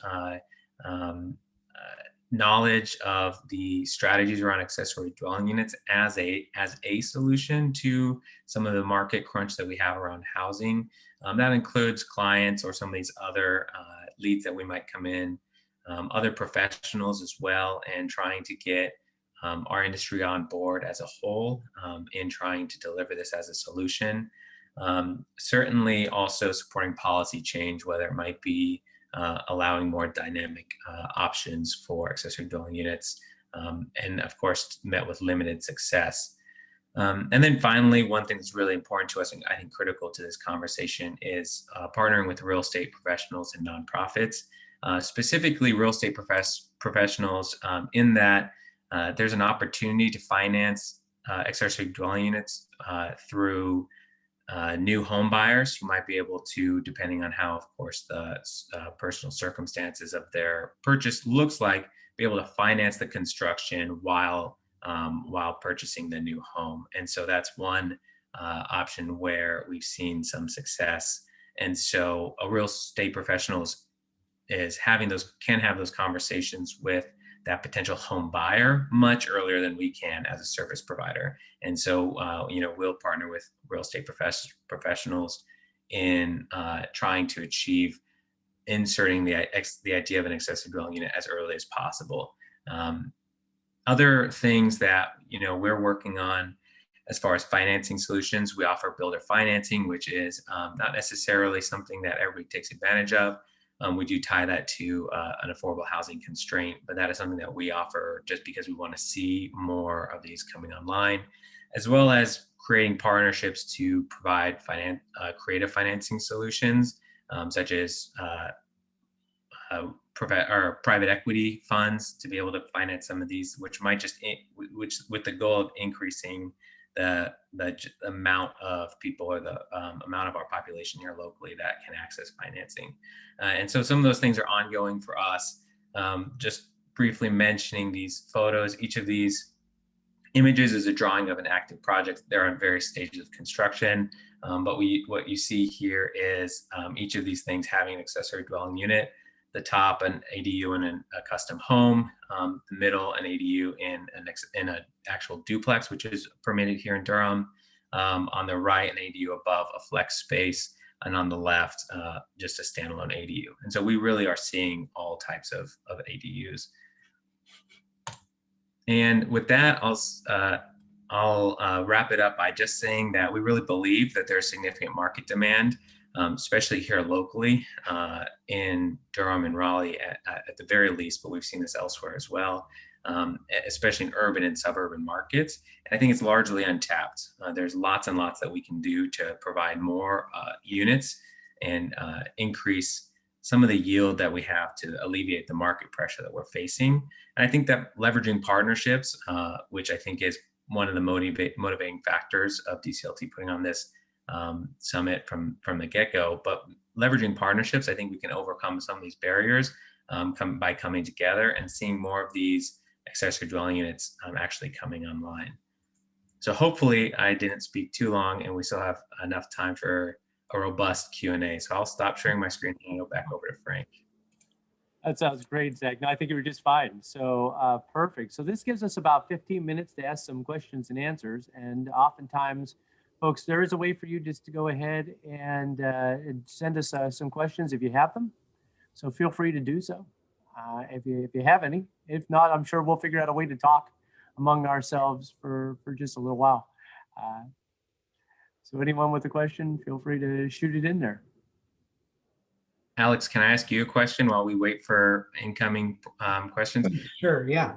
knowledge of the strategies around accessory dwelling units as a solution to some of the market crunch that we have around housing. That includes clients or some of these other leads that we might come in, other professionals as well, and trying to get our industry on board as a whole in trying to deliver this as a solution. Certainly also supporting policy change, whether it might be allowing more dynamic options for accessory dwelling units, and of course met with limited success. And then finally, one thing that's really important to us and I think critical to this conversation is partnering with real estate professionals and nonprofits, specifically real estate professionals in that there's an opportunity to finance accessory dwelling units through new home buyers who might be able to, depending on how, of course, the personal circumstances of their purchase looks like, be able to finance the construction while purchasing the new home. And so that's one option where we've seen some success. And so a real estate professional can have those conversations with that potential home buyer much earlier than we can as a service provider. And so, we'll partner with real estate professionals in trying to achieve inserting the idea of an accessory dwelling unit as early as possible. Other things that, we're working on as far as financing solutions, we offer builder financing, which is not necessarily something that everybody takes advantage of. We do tie that to an affordable housing constraint, but that is something that we offer just because we want to see more of these coming online, as well as creating partnerships to provide creative financing solutions, such as private equity funds to be able to finance some of these, which might which with the goal of increasing the amount of people or the amount of our population here locally that can access financing. And so some of those things are ongoing for us. Just briefly mentioning these photos, each of these images is a drawing of an active project. They're in various stages of construction, but what you see here is each of these things having an accessory dwelling unit. The top, an ADU in a custom home, the middle, an ADU in an actual duplex, which is permitted here in Durham. On the right, an ADU above a flex space, and on the left, just a standalone ADU. And so we really are seeing all types of ADUs. And with that, I'll wrap it up by just saying that we really believe that there's significant market demand, especially here locally in Durham and Raleigh at the very least, but we've seen this elsewhere as well, especially in urban and suburban markets. And I think it's largely untapped. There's lots and lots that we can do to provide more units and increase some of the yield that we have to alleviate the market pressure that we're facing. And I think that leveraging partnerships, which I think is one of the motivating factors of DCLT putting on this summit from the get-go, but leveraging partnerships, I think we can overcome some of these barriers by coming together and seeing more of these accessory dwelling units actually coming online. So hopefully I didn't speak too long and we still have enough time for a robust Q&A. So I'll stop sharing my screen and go back over to Frank. That sounds great, Zach. No, I think you were just fine. So perfect. So this gives us about 15 minutes to ask some questions and answers. And oftentimes, folks, there is a way for you just to go ahead and send us some questions if you have them. So feel free to do so if you have any. If not, I'm sure we'll figure out a way to talk among ourselves for just a little while. So anyone with a question, feel free to shoot it in there. Alex, can I ask you a question while we wait for incoming questions? Sure, yeah.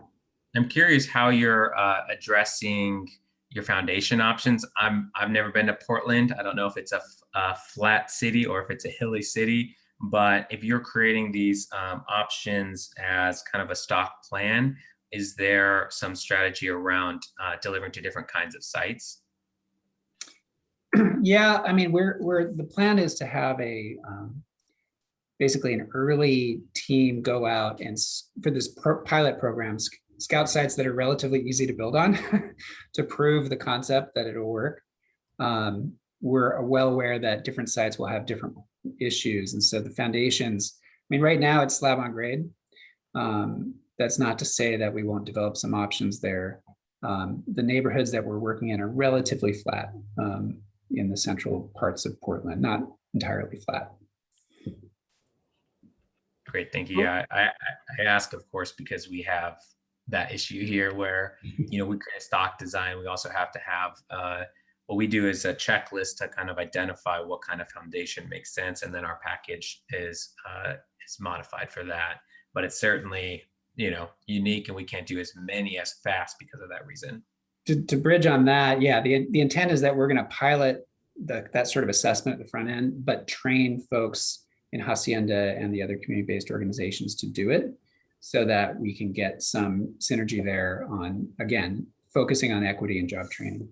I'm curious how you're addressing your foundation options. I've never been to Portland. I don't know if it's a flat city or if it's a hilly city. But if you're creating these options as kind of a stock plan, is there some strategy around delivering to different kinds of sites? Yeah, I mean, the plan is to have a basically an early team go out and for this pilot program, scout sites that are relatively easy to build on to prove the concept that it'll work. We're well aware that different sites will have different issues. And so the foundations, I mean, right now it's slab on grade. That's not to say that we won't develop some options there. The neighborhoods that we're working in are relatively flat in the central parts of Portland, not entirely flat. Great, thank you. Yeah, I ask, of course, because we have that issue here where, we create a stock design. We also have to have, what we do is a checklist to kind of identify what kind of foundation makes sense. And then our package is modified for that. But it's certainly, unique, and we can't do as many as fast because of that reason. To bridge on that, yeah, the intent is that we're going to pilot that sort of assessment at the front end, but train folks in Hacienda and the other community-based organizations to do it so that we can get some synergy there on, again, focusing on equity and job training.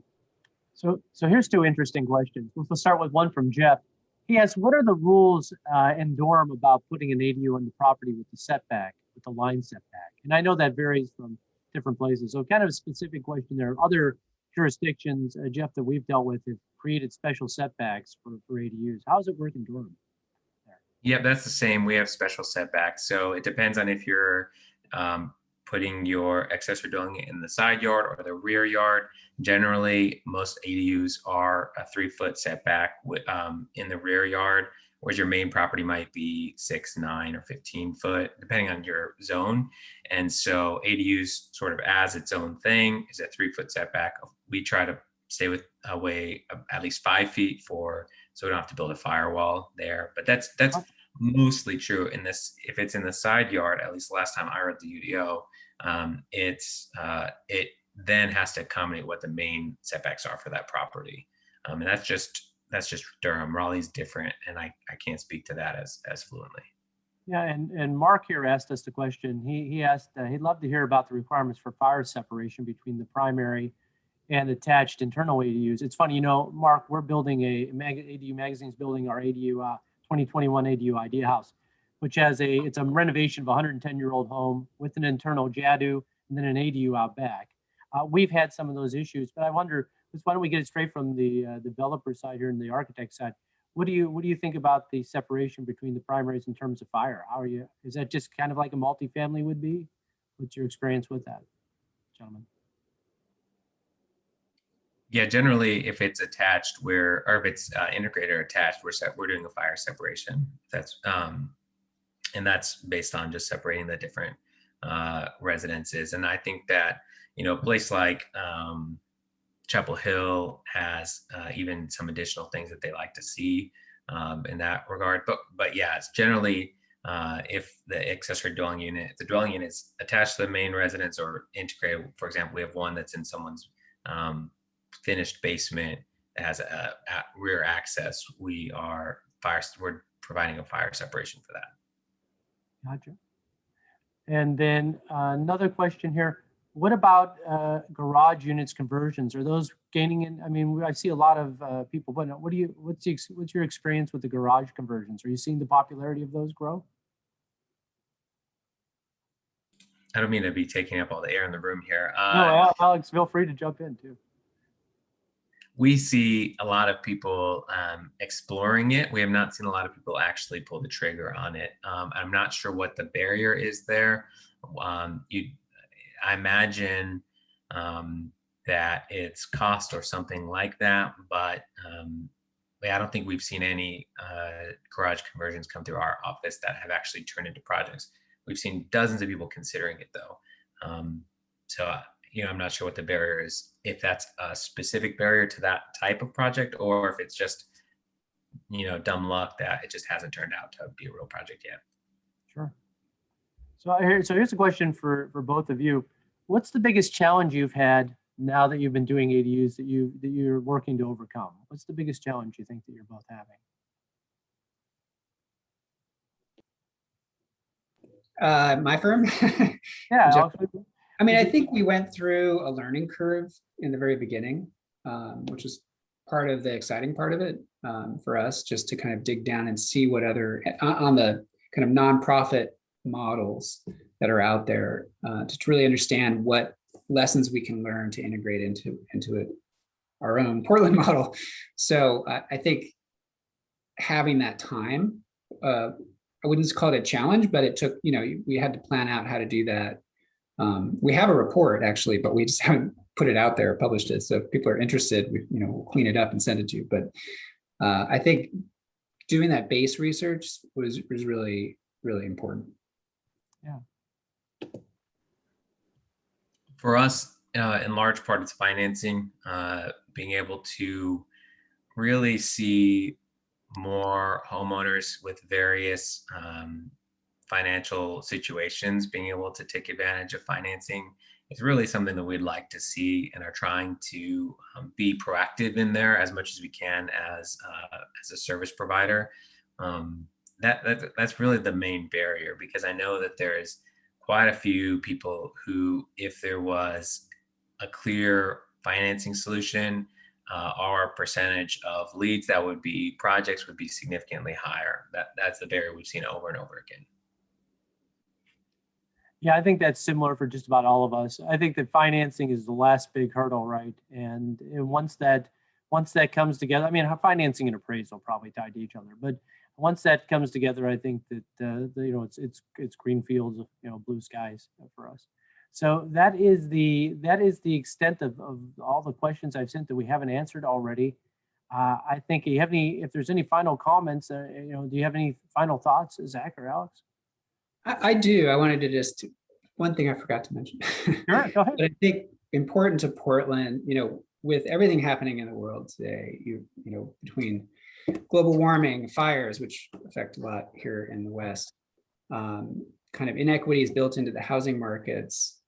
So here's two interesting questions. We'll start with one from Jeff. He asks, what are the rules in Durham about putting an ADU on the property with the setback, with the line setback? And I know that varies from different places. So kind of a specific question there. Other jurisdictions, Jeff, that we've dealt with have created special setbacks for ADUs. How does it work in Durham? Yeah, that's the same. We have special setbacks. So it depends on if you're putting your accessory dwelling in the side yard or the rear yard. Generally, most ADUs are a 3-foot setback in the rear yard, whereas your main property might be 6, 9, or 15 foot, depending on your zone. And so ADUs sort of as its own thing is a 3-foot setback. We try to stay with away at least 5 feet so we don't have to build a firewall there. But that's mostly true in this. If it's in the side yard, at least last time I read the UDO, it then has to accommodate what the main setbacks are for that property. And that's just Durham. Raleigh's different, and I can't speak to that as fluently. Yeah, and Mark here asked us the question. He asked, he'd love to hear about the requirements for fire separation between the primary and attached internal ADUs. It's funny, Mark, we're building ADU Magazine's building our ADU 2021 ADU Idea House, which it's a renovation of a 110-year-old home with an internal JADU and then an ADU out back. We've had some of those issues, but I wonder, why don't we get it straight from the developer side here and the architect side? What do you think about the separation between the primaries in terms of fire? Is that just kind of like a multifamily would be? What's your experience with that, gentlemen? Yeah, generally, if it's attached, or if it's integrated or attached, we're doing a fire separation. And that's based on just separating the different residences. And I think that a place like Chapel Hill has even some additional things that they like to see in that regard. But yeah, it's generally if the accessory dwelling unit, if the dwelling unit is attached to the main residence or integrated. For example, we have one that's in someone's finished basement that has a rear access. We're providing a fire separation for that. Gotcha. And then another question here. What about garage units conversions? Are those gaining in? I mean, I see a lot of people, but what's your experience with the garage conversions? Are you seeing the popularity of those grow? I don't mean to be taking up all the air in the room here. No, Alex, feel free to jump in too. We see a lot of people exploring it. We have not seen a lot of people actually pull the trigger on it. I'm not sure what the barrier is there. I imagine that it's cost or something like that, but I don't think we've seen any garage conversions come through our office that have actually turned into projects. We've seen dozens of people considering it though. I'm not sure what the barrier is, if that's a specific barrier to that type of project, or if it's just, dumb luck that it just hasn't turned out to be a real project yet. Sure. So here's a question for both of you. What's the biggest challenge you've had now that you've been doing ADUs that you're working to overcome? What's the biggest challenge you think that you're both having? My firm? Yeah, Alex. I mean, I think we went through a learning curve in the very beginning, which is part of the exciting part of it for us, just to kind of dig down and see what other, on the kind of nonprofit models that are out there, to really understand what lessons we can learn to integrate into it, our own Portland model. So I think having that time, I wouldn't call it a challenge, but it took, we had to plan out how to do that. We have a report actually, but we just haven't put it out there, published it. So if people are interested, we'll clean it up and send it to you. But I think doing that base research was really, really important. Yeah. For us, in large part, it's financing, being able to really see more homeowners with various financial situations being able to take advantage of financing is really something that we'd like to see, and are trying to be proactive in there as much as we can as a service provider. That's really the main barrier, because I know that there's quite a few people who, if there was a clear financing solution, our percentage of leads that would be projects would be significantly higher. That's the barrier we've seen over and over again. Yeah, I think that's similar for just about all of us. I think that financing is the last big hurdle, right? And once that comes together, I mean, financing and appraisal probably tied to each other, but once that comes together, I think that it's green fields, blue skies for us. So that is the extent of all the questions I've sent that we haven't answered already. I think if there's any final comments, do you have any final thoughts, Zach or Alex? I do. I wanted to one thing I forgot to mention. Sure, go ahead. But I think important to Portland, with everything happening in the world today, between global warming, fires, which affect a lot here in the West, kind of inequities built into the housing markets,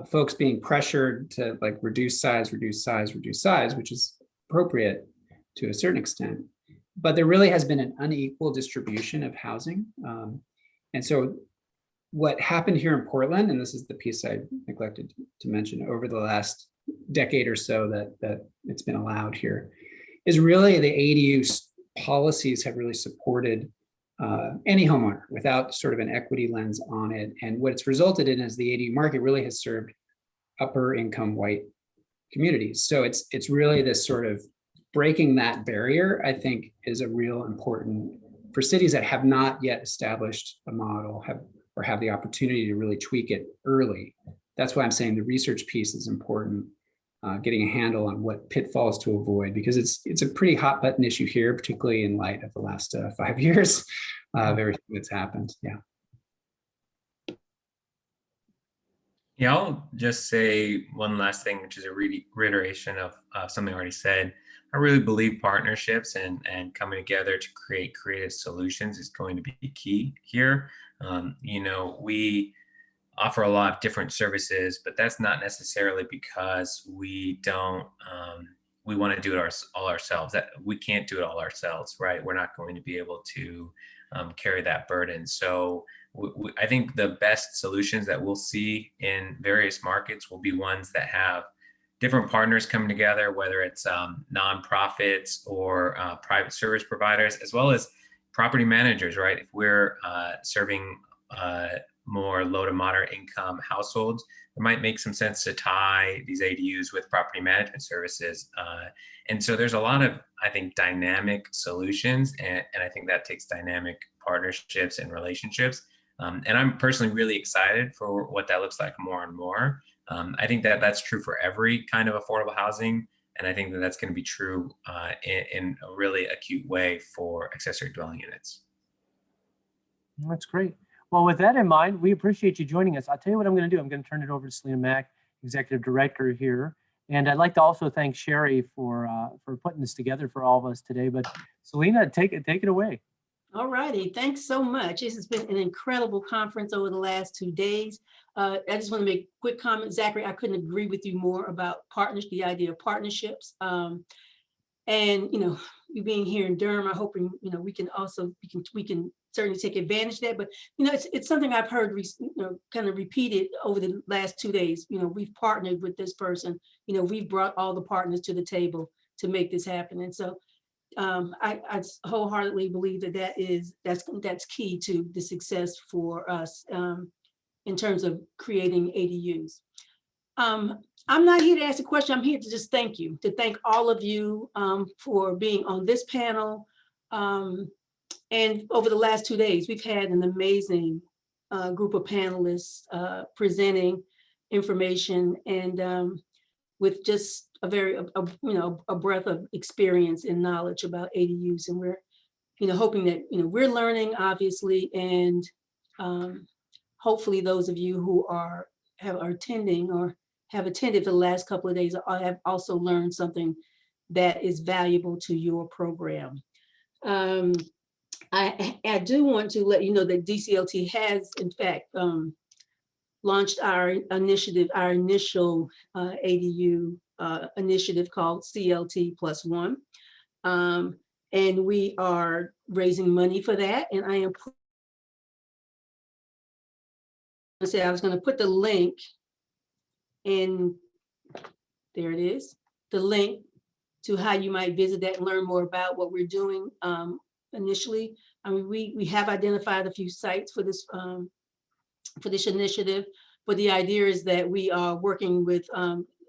folks being pressured to reduce size, which is appropriate to a certain extent. But there really has been an unequal distribution of housing. And so what happened here in Portland, and this is the piece I neglected to mention, over the last decade or so that it's been allowed here, is really the ADU policies have really supported any homeowner without sort of an equity lens on it. And what it's resulted in is the ADU market really has served upper income white communities. So it's really this sort of breaking that barrier, I think, is a real important for cities that have not yet established a model, have the opportunity to really tweak it early. That's why I'm saying the research piece is important, getting a handle on what pitfalls to avoid, because it's a pretty hot button issue here, particularly in light of the last 5 years of everything that's happened. Yeah. Yeah, I'll just say one last thing, which is a reiteration of something I already said. I really believe partnerships and coming together to create creative solutions is going to be key here. We offer a lot of different services, but that's not necessarily because we don't, we want to do it all ourselves. That we can't do it all ourselves, right? We're not going to be able to carry that burden. So I think the best solutions that we'll see in various markets will be ones that have different partners coming together, whether it's nonprofits or private service providers, as well as property managers, right? If we're serving more low to moderate income households, it might make some sense to tie these ADUs with property management services. And so there's a lot of, I think, dynamic solutions, and I think that takes dynamic partnerships and relationships. And I'm personally really excited for what that looks like more and more. I think that that's true for every kind of affordable housing. And I think that that's going to be true in a really acute way for accessory dwelling units. That's great. Well, with that in mind, we appreciate you joining us. I'll tell you what I'm going to do. I'm going to turn it over to Selena Mack, Executive Director here. And I'd like to also thank Sherry for putting this together for all of us today. But Selena, take it away. All righty. Thanks so much. This has been an incredible conference over the last 2 days. I just want to make a quick comment, Zachary. I couldn't agree with you more about the idea of partnerships. And, you being here in Durham, I'm hoping, we can certainly take advantage of that. But, it's something I've heard, kind of repeated over the last 2 days. We've partnered with this person, we've brought all the partners to the table to make this happen. And so I wholeheartedly believe that's key to the success for us in terms of creating ADUs. I'm not here to ask a question. I'm here to just thank all of you for being on this panel. And over the last 2 days, we've had an amazing group of panelists presenting information and with just a very, a breadth of experience and knowledge about ADUs. And we're, hoping that, we're learning, obviously, and hopefully those of you who are attending or have attended for the last couple of days have also learned something that is valuable to your program. I do want to let you know that DCLT has, in fact, launched our initiative, our initial ADU initiative called CLT+1. And we are raising money for that. And I was going to put the link in, there it is, the link to how you might visit that and learn more about what we're doing initially. I mean, we have identified a few sites for this initiative, but the idea is that we are working with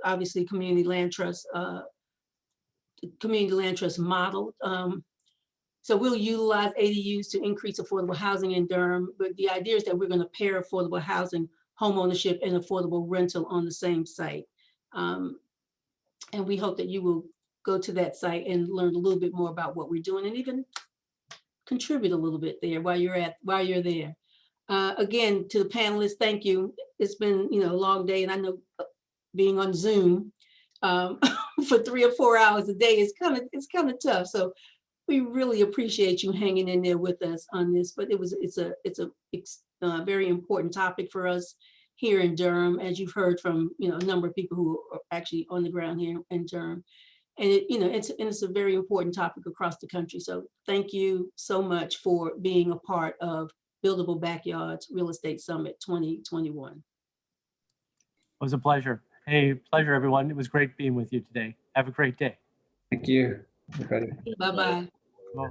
obviously community land trust model. So we'll utilize ADUs to increase affordable housing in Durham, but the idea is that we're going to pair affordable housing, home ownership, and affordable rental on the same site. And we hope that you will go to that site and learn a little bit more about what we're doing and even contribute a little bit there while you're there. Again, to the panelists, thank you. It's been, a long day, and I know being on Zoom for 3 or 4 hours a day is kind of tough. So we really appreciate you hanging in there with us on this. But it's a very important topic for us here in Durham, as you've heard from a number of people who are actually on the ground here in Durham. And it's a very important topic across the country. So thank you so much for being a part of Buildable Backyards Real Estate Summit 2021. It was a pleasure. Hey, pleasure, everyone. It was great being with you today. Have a great day. Thank you, everybody. Bye-bye. Bye-bye.